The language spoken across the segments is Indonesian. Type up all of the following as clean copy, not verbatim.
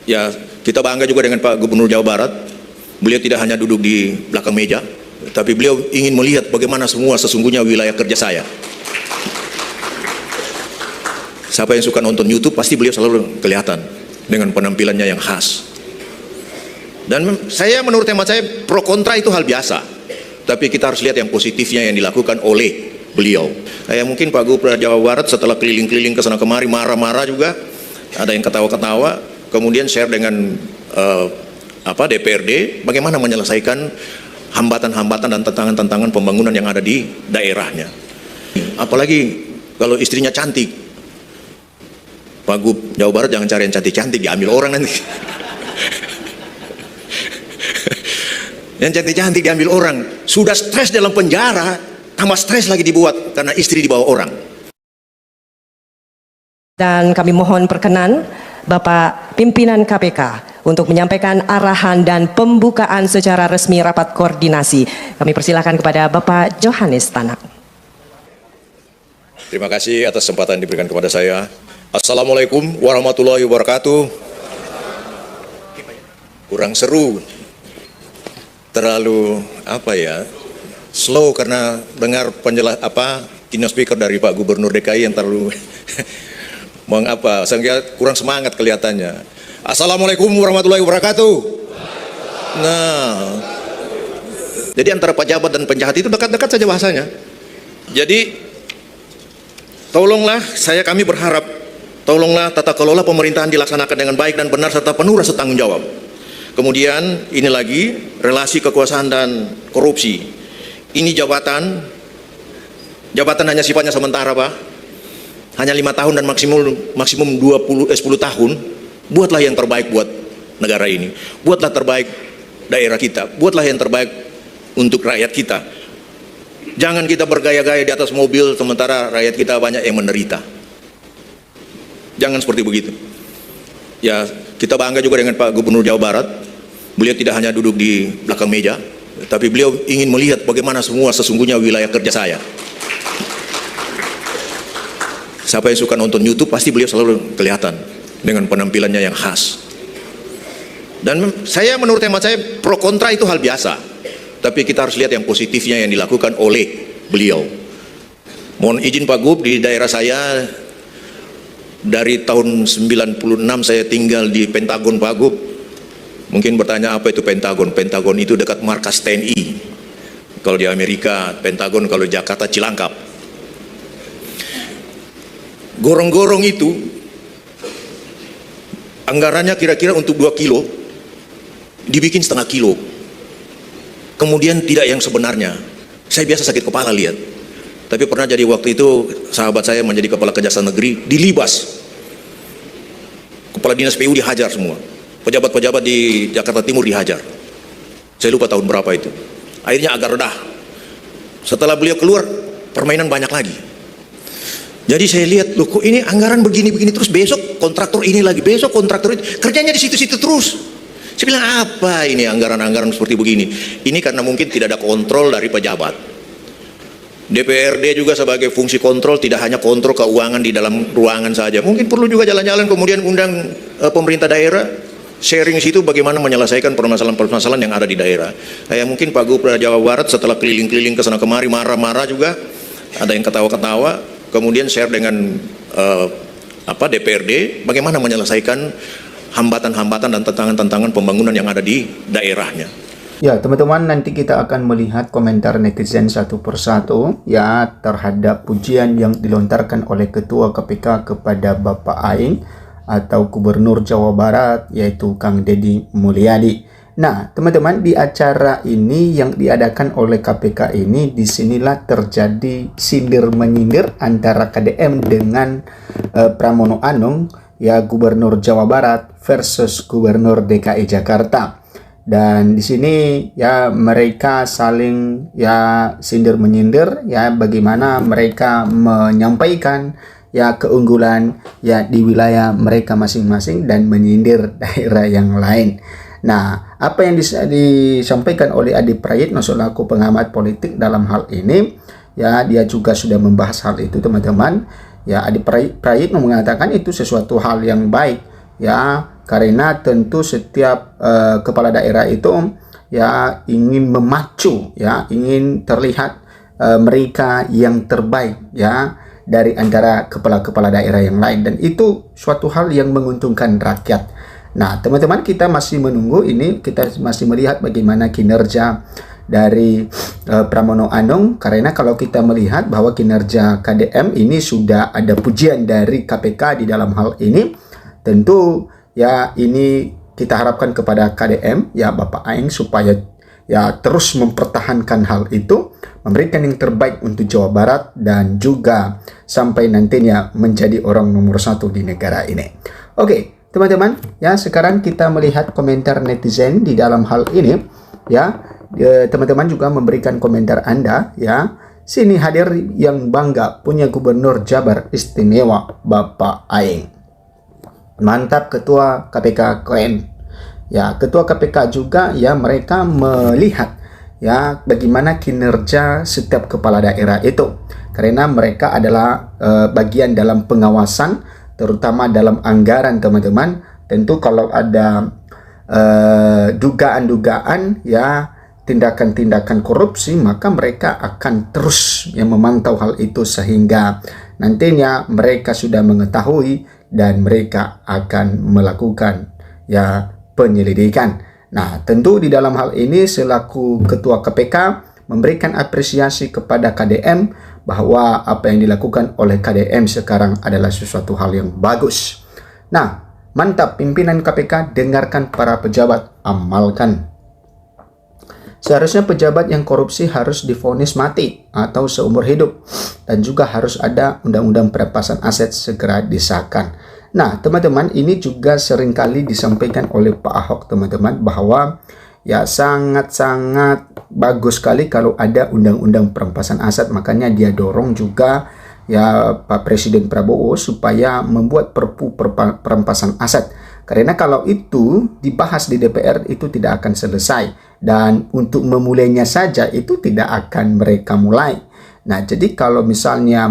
Ya, kita bangga juga dengan Pak Gubernur Jawa Barat. Beliau tidak hanya duduk di belakang meja, tapi beliau ingin melihat bagaimana semua sesungguhnya wilayah kerja saya. Siapa yang suka nonton YouTube pasti beliau selalu kelihatan dengan penampilannya yang khas. Dan saya, menurut hemat saya, pro kontra itu hal biasa. Tapi kita harus lihat yang positifnya yang dilakukan oleh beliau. Kayak mungkin Pak Gubernur Jawa Barat setelah keliling-keliling ke sana kemari, marah-marah juga, ada yang ketawa-ketawa, kemudian share dengan DPRD bagaimana menyelesaikan hambatan-hambatan dan tantangan-tantangan pembangunan yang ada di daerahnya. Apalagi kalau istrinya cantik. Pak Gub Jawa Barat jangan cari yang cantik-cantik, diambil orang nanti. Yang cantik-cantik diambil orang. Sudah stres dalam penjara, tambah stres lagi dibuat karena istri dibawa orang. Dan kami mohon perkenan Bapak Pimpinan KPK untuk menyampaikan arahan dan pembukaan secara resmi rapat koordinasi. Kami persilakan kepada Bapak Johannes Tanak. Terima kasih atas kesempatan yang diberikan kepada saya. Assalamualaikum warahmatullahi wabarakatuh. Kurang seru, terlalu slow karena dengar keynote speaker dari Pak Gubernur DKI yang terlalu sehingga kurang semangat kelihatannya. Assalamualaikum warahmatullahi wabarakatuh. Nah, jadi antara pejabat dan penjahat itu dekat-dekat saja bahasanya. Jadi tolonglah, kami berharap, tolonglah tata kelola pemerintahan dilaksanakan dengan baik dan benar serta penuh rasa tanggung jawab. Kemudian ini lagi relasi kekuasaan dan korupsi. Ini jabatan hanya sifatnya sementara, Pak. Hanya 5 tahun dan maksimum 10 tahun. Buatlah yang terbaik buat negara ini. Buatlah terbaik daerah kita. Buatlah yang terbaik untuk rakyat kita. Jangan kita bergaya-gaya di atas mobil sementara rakyat kita banyak yang menderita. Jangan seperti begitu. Ya, kita bangga juga dengan Pak Gubernur Jawa Barat. Beliau tidak hanya duduk di belakang meja, tapi beliau ingin melihat bagaimana semua sesungguhnya wilayah kerja saya. Siapa yang suka nonton YouTube pasti beliau selalu kelihatan dengan penampilannya yang khas. Dan saya, menurut hemat saya, pro kontra itu hal biasa. Tapi kita harus lihat yang positifnya yang dilakukan oleh beliau. Mohon izin Pak Gub, di daerah saya dari tahun 96 saya tinggal di Pentagon, Pak Gub. Mungkin bertanya apa itu Pentagon? Pentagon itu dekat markas TNI. Kalau di Amerika Pentagon, kalau di Jakarta Cilangkap. Gorong-gorong itu anggarannya kira-kira untuk 2 kilo dibikin setengah kilo. Kemudian tidak yang sebenarnya. Saya biasa sakit kepala lihat. Tapi pernah jadi waktu itu sahabat saya menjadi kepala kejaksaan negeri, dilibas. Kepala dinas PU dihajar semua. Pejabat-pejabat di Jakarta Timur dihajar. Saya lupa tahun berapa itu. Akhirnya agak redah. Setelah beliau keluar, permainan banyak lagi. Jadi saya lihat, loh kok ini anggaran begini-begini terus, besok kontraktor ini lagi, besok kontraktor itu, kerjanya di situ-situ terus. Saya bilang, apa ini anggaran-anggaran seperti begini? Ini karena mungkin tidak ada kontrol dari pejabat. DPRD juga sebagai fungsi kontrol tidak hanya kontrol keuangan di dalam ruangan saja. Mungkin perlu juga jalan-jalan kemudian undang pemerintah daerah, sharing situ bagaimana menyelesaikan permasalahan-permasalahan yang ada di daerah. Kayak mungkin Pak Gubernur Jawa Barat setelah keliling-keliling ke sana kemari, marah-marah juga, ada yang ketawa-ketawa, kemudian share dengan DPRD bagaimana menyelesaikan hambatan-hambatan dan tantangan-tantangan pembangunan yang ada di daerahnya. Ya, teman-teman, nanti kita akan melihat komentar netizen satu persatu ya terhadap pujian yang dilontarkan oleh Ketua KPK kepada Bapak Aing atau Gubernur Jawa Barat, yaitu Kang Deddy Mulyadi. Nah, teman-teman, di acara ini yang diadakan oleh KPK ini, disinilah terjadi sindir-menyindir antara KDM dengan Pramono Anung, ya Gubernur Jawa Barat versus Gubernur DKI Jakarta. Dan di sini ya mereka saling ya sindir-menyindir ya bagaimana mereka menyampaikan ya keunggulan ya di wilayah mereka masing-masing dan menyindir daerah yang lain. Nah, apa yang disampaikan oleh Adi Prayitno selaku pengamat politik dalam hal ini, ya dia juga sudah membahas hal itu, teman-teman. Ya, Adi Prayitno mengatakan itu sesuatu hal yang baik, ya karena tentu setiap kepala daerah itu ya ingin memacu, ya ingin terlihat mereka yang terbaik ya dari antara kepala-kepala daerah yang lain, dan itu suatu hal yang menguntungkan rakyat. Nah, teman-teman, kita masih menunggu ini, kita masih melihat bagaimana kinerja dari Pramono Anung, karena kalau kita melihat bahwa kinerja KDM ini sudah ada pujian dari KPK di dalam hal ini, tentu ya ini kita harapkan kepada KDM ya Bapak Aing supaya ya terus mempertahankan hal itu, memberikan yang terbaik untuk Jawa Barat dan juga sampai nantinya menjadi orang nomor 1 di negara ini. Oke, teman-teman, ya sekarang kita melihat komentar netizen di dalam hal ini ya. Teman-teman juga memberikan komentar Anda ya. Sini hadir yang bangga punya Gubernur Jabar Istimewa Bapak Aing. Mantap Ketua KPK keren. Ya, Ketua KPK juga ya mereka melihat ya bagaimana kinerja setiap kepala daerah itu. Karena mereka adalah bagian dalam pengawasan, terutama dalam anggaran, teman-teman. Tentu kalau ada dugaan-dugaan ya tindakan-tindakan korupsi, maka mereka akan terus yang memantau hal itu sehingga nantinya mereka sudah mengetahui dan mereka akan melakukan ya penyelidikan. Nah, tentu di dalam hal ini selaku Ketua KPK memberikan apresiasi kepada KDM bahwa apa yang dilakukan oleh KDM sekarang adalah sesuatu hal yang bagus. Nah, mantap pimpinan KPK, dengarkan para pejabat, amalkan. Seharusnya pejabat yang korupsi harus divonis mati atau seumur hidup, dan juga harus ada undang-undang perampasan aset segera disahkan. Nah, teman-teman, ini juga seringkali disampaikan oleh Pak Ahok, teman-teman, bahwa ya sangat-sangat bagus sekali kalau ada undang-undang perampasan aset. Makanya dia dorong juga ya Pak Presiden Prabowo supaya membuat perpu perampasan aset. Karena kalau itu dibahas di DPR itu tidak akan selesai, dan untuk memulainya saja itu tidak akan mereka mulai. Nah, jadi kalau misalnya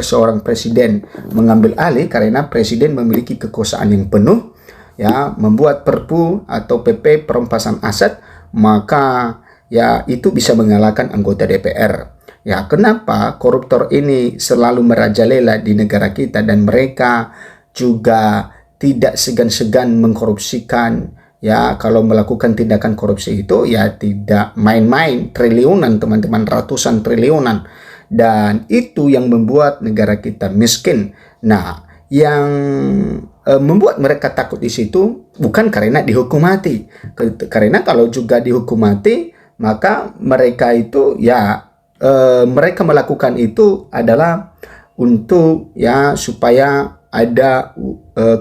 seorang presiden mengambil alih karena presiden memiliki kekuasaan yang penuh ya membuat perpu atau PP perampasan aset, maka ya itu bisa mengalahkan anggota DPR. Ya, kenapa koruptor ini selalu merajalela di negara kita dan mereka juga tidak segan-segan mengkorupsikan ya. Kalau melakukan tindakan korupsi itu ya tidak main-main, triliunan teman-teman, ratusan triliunan, dan itu yang membuat negara kita miskin. Nah, yang membuat mereka takut di situ bukan karena dihukum mati, karena kalau juga dihukum mati maka mereka itu ya mereka melakukan itu adalah untuk ya supaya ada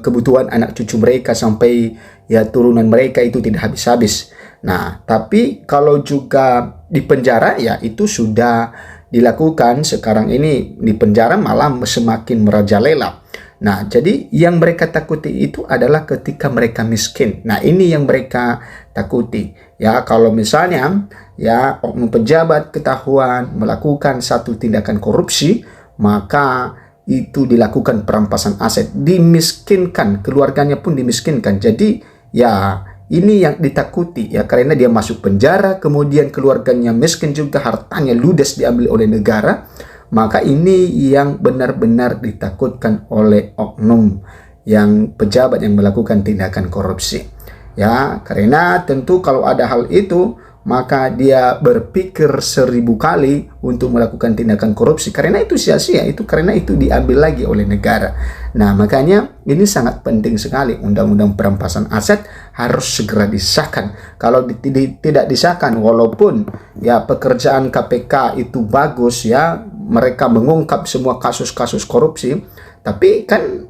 kebutuhan anak cucu mereka sampai ya turunan mereka itu tidak habis-habis. Nah, tapi kalau juga di penjara ya itu sudah dilakukan. Sekarang ini di penjara malah semakin merajalela. Nah, jadi yang mereka takuti itu adalah ketika mereka miskin. Nah, ini yang mereka takuti. Ya, kalau misalnya ya oknum pejabat ketahuan melakukan satu tindakan korupsi, maka itu dilakukan perampasan aset, dimiskinkan, keluarganya pun dimiskinkan. Jadi ya ini yang ditakuti ya, karena dia masuk penjara, kemudian keluarganya miskin juga, hartanya ludes diambil oleh negara. Maka ini yang benar-benar ditakutkan oleh oknum yang pejabat yang melakukan tindakan korupsi. Ya, karena tentu kalau ada hal itu, maka dia berpikir 1000 kali untuk melakukan tindakan korupsi, karena itu sia-sia, itu karena itu diambil lagi oleh negara. Nah, makanya ini sangat penting sekali, undang-undang perampasan aset harus segera disahkan. Kalau tidak disahkan, walaupun ya pekerjaan KPK itu bagus ya, mereka mengungkap semua kasus-kasus korupsi, tapi kan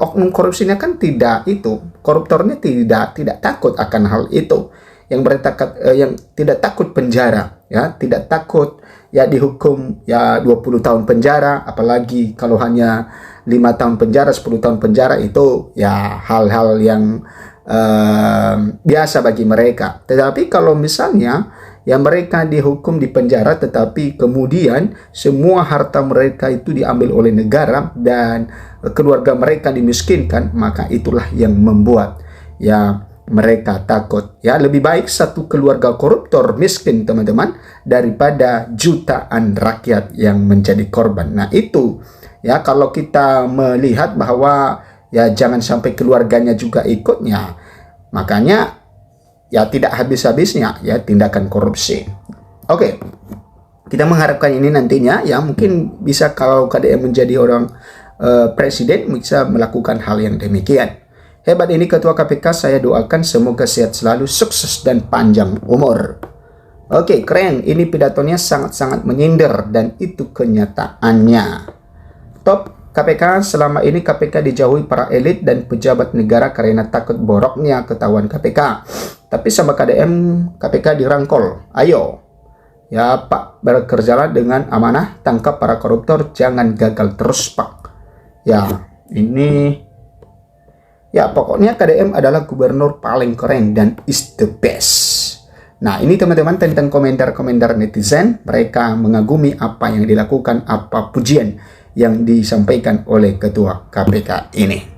oknum korupsinya kan tidak, itu koruptornya tidak takut akan hal itu. Yang tidak takut penjara ya, tidak takut ya dihukum ya 20 tahun penjara, apalagi kalau hanya 5 tahun penjara, 10 tahun penjara, itu ya hal-hal yang biasa bagi mereka. Tetapi kalau misalnya Ya, mereka dihukum di penjara, tetapi kemudian semua harta mereka itu diambil oleh negara dan keluarga mereka dimiskinkan. Maka itulah yang membuat ya mereka takut. Ya, lebih baik satu keluarga koruptor miskin, teman-teman, daripada jutaan rakyat yang menjadi korban. Nah, itu ya, kalau kita melihat bahwa ya jangan sampai keluarganya juga ikutnya, makanya ya tidak habis-habisnya ya tindakan korupsi. Oke, kita mengharapkan ini nantinya ya mungkin bisa kalau KDM menjadi orang presiden bisa melakukan hal yang demikian. Hebat ini Ketua KPK, saya doakan semoga sehat selalu, sukses dan panjang umur. Oke, keren. Ini pidatonya sangat-sangat menyindir dan itu kenyataannya. Top KPK, selama ini KPK dijauhi para elit dan pejabat negara karena takut boroknya ketahuan KPK. Tapi sama KDM, KPK dirangkul. Ayo, ya Pak, bekerjalah dengan amanah, tangkap para koruptor, jangan gagal terus Pak. Ya, ini, ya pokoknya KDM adalah gubernur paling keren dan is the best. Nah, ini teman-teman tentang komentar-komentar netizen. Mereka mengagumi apa yang dilakukan, apa pujian yang disampaikan oleh Ketua KPK ini.